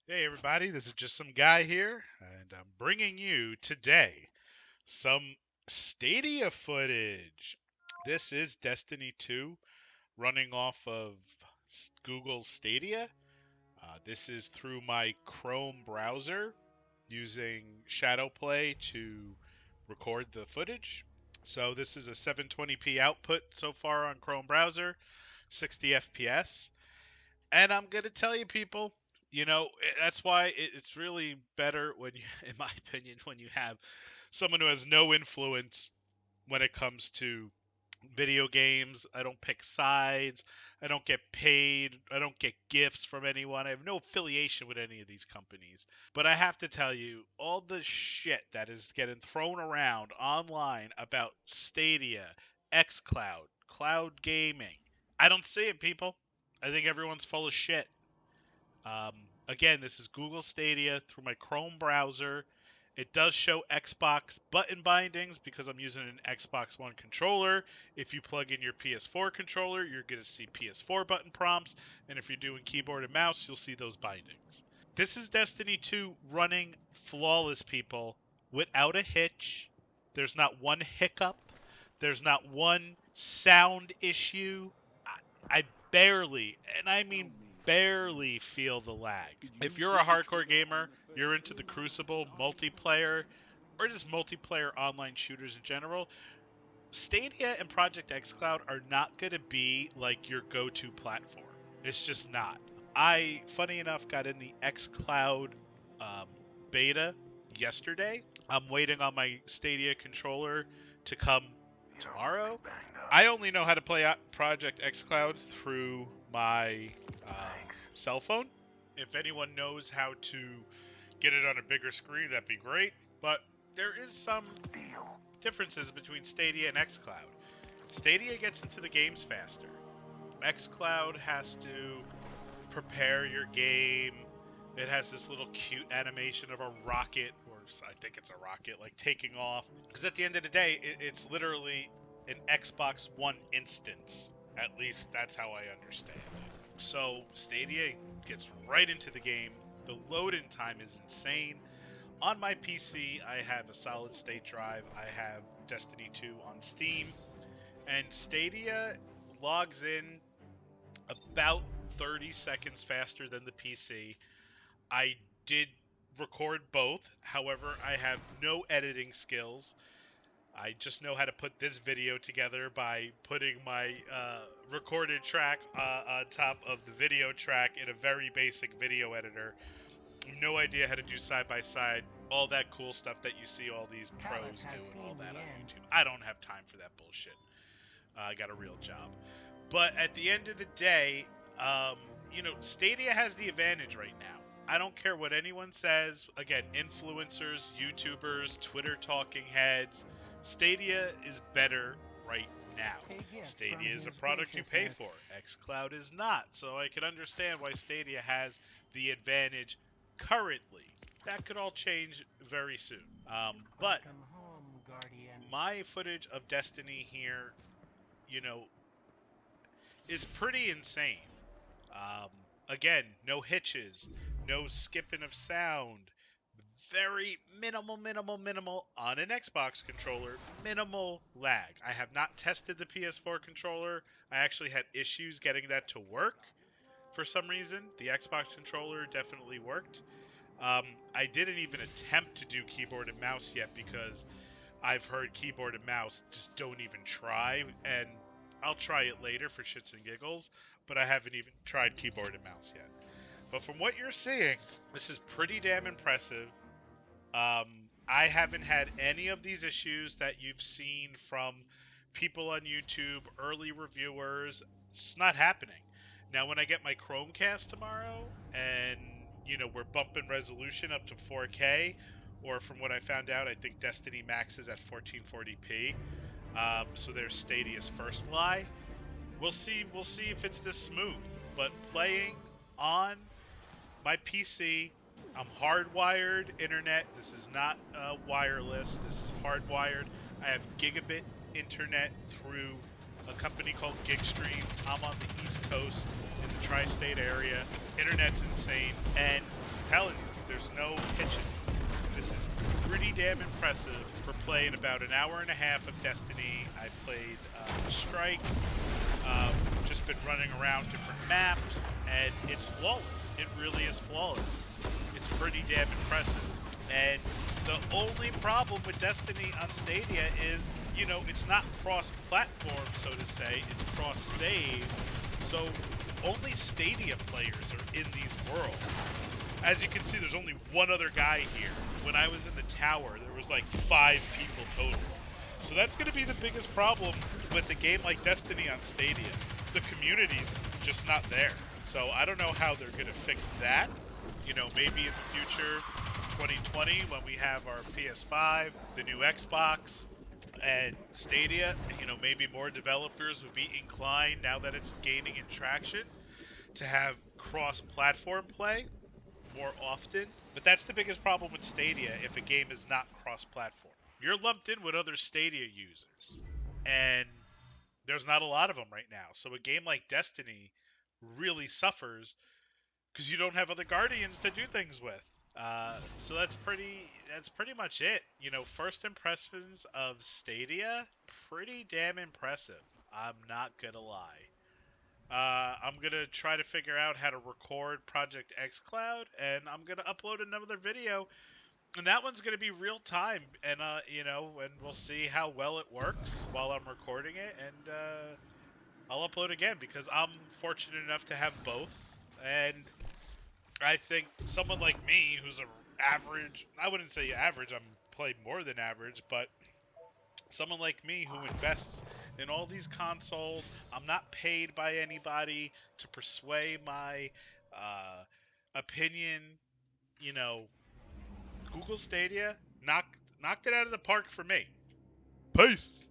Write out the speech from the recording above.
Hey everybody, this is just some guy here, and I'm bringing you today some Stadia footage. This is Destiny 2 running off of Google Stadia. This is through my Chrome browser using Shadowplay to record the footage. So this is a 720p output so far on Chrome browser, 60 FPS. And I'm gonna tell you, people, that's why it's really better when you, in my opinion, when you have someone who has no influence when it comes to video games. I don't pick sides. I don't get paid. I don't get gifts from anyone. I have no affiliation with any of these companies. But I have to tell you, all the shit that is getting thrown around online about Stadia, xCloud, cloud gaming, I don't see it, people. I think everyone's full of shit. Again, this is Google Stadia through my Chrome browser. It does show Xbox button bindings because I'm using an Xbox One controller. If you plug in your PS4 controller, you're going to see PS4 button prompts. And if you're doing keyboard and mouse, you'll see those bindings. This is Destiny 2 running flawless, people, without a hitch. There's not one hiccup. There's not one sound issue. I barely, and I mean barely, feel the lag. If you're a hardcore gamer, you're into the Crucible multiplayer, or just multiplayer online shooters in general, Stadia and Project xCloud are not going to be like your go-to platform. It's just not. I, funny enough, got in the xCloud um, beta yesterday. I'm waiting on my Stadia controller to come tomorrow. I only know how to play Project xCloud through my cell phone. If anyone knows how to get it on a bigger screen, that'd be great. But there is some differences between Stadia and xCloud. Stadia gets into the games faster. xCloud has to prepare your game. It has this little cute animation of a rocket, or I think it's a rocket, like taking off. Because at the end of the day, it's literally an Xbox One instance. At least that's how I understand it. So Stadia gets right into the game. The load-in time is insane. On my PC, I have a solid state drive. I have Destiny 2 on Steam. And Stadia logs in about 30 seconds faster than the PC. I did record both. However, I have no editing skills. I just know how to put this video together by putting my recorded track on top of the video track in a very basic video editor. No idea how to do side by side, all that cool stuff that you see all these pros do and all that on YouTube. I don't have time for that bullshit. I got a real job. But at the end of the day, um, Stadia has the advantage right now. I don't care what anyone says. Again, influencers, YouTubers, Twitter talking heads. Stadia is better right now. Stadia is a product you pay for. xCloud is not. So I can understand why Stadia has the advantage currently. That could all change very soon. But my footage of Destiny here, you know, is pretty insane. Um, Again, no hitches, no skipping of sound, very minimal on an Xbox controller, minimal lag. I have not tested the PS4 controller. I actually had issues getting that to work for some reason. The Xbox controller definitely worked. I didn't even attempt to do keyboard and mouse yet because I've heard keyboard and mouse just don't even try, and I'll try it later for shits and giggles, but I haven't even tried keyboard and mouse yet. But from what you're seeing, this is pretty damn impressive. I haven't had any of these issues that you've seen from people on YouTube, early reviewers. It's not happening. Now, when I get my Chromecast tomorrow, and we're bumping resolution up to 4K, or from what I found out, I think Destiny Max is at 1440p. So there's Stadia's first lie. We'll see. We'll see if it's this smooth. But playing on my PC, I'm hardwired internet. This is not wireless. This is hardwired. I have gigabit internet through a company called Gigstream. I'm on the East Coast in the tri-state area. Internet's insane. And hell, damn impressive for playing about an hour and a half of Destiny. I played Strike, just been running around different maps, and it's flawless. It really is flawless. It's pretty damn impressive. And the only problem with Destiny on Stadia is, it's not cross-platform, so to say. It's cross-save. So only Stadia players are in these worlds. As you can see, there's only one other guy here. When I was in the tower, there was like 5 people total. So that's going to be the biggest problem with a game like Destiny on Stadia. The community's just not there. So I don't know how they're going to fix that. Maybe in the future, 2020, when we have our PS5, the new Xbox, and Stadia, maybe more developers would be inclined, now that it's gaining in traction, to have cross-platform play more often. But that's the biggest problem with Stadia if a game is not cross-platform. You're lumped in with other Stadia users, and there's not a lot of them right now. So a game like Destiny really suffers because you don't have other Guardians to do things with. So that's pretty much it. First impressions of Stadia, pretty damn impressive. I'm not gonna lie. I'm gonna try to figure out how to record Project xCloud, and I'm gonna upload another video, and that one's gonna be real time, and and we'll see how well it works while I'm recording it, and I'll upload again because I'm fortunate enough to have both, and I think someone like me who's a average, I wouldn't say average, I'm playing more than average, but someone like me who invests in all these consoles, I'm not paid by anybody to persuade my opinion. You know, Google Stadia knocked it out of the park for me. Peace.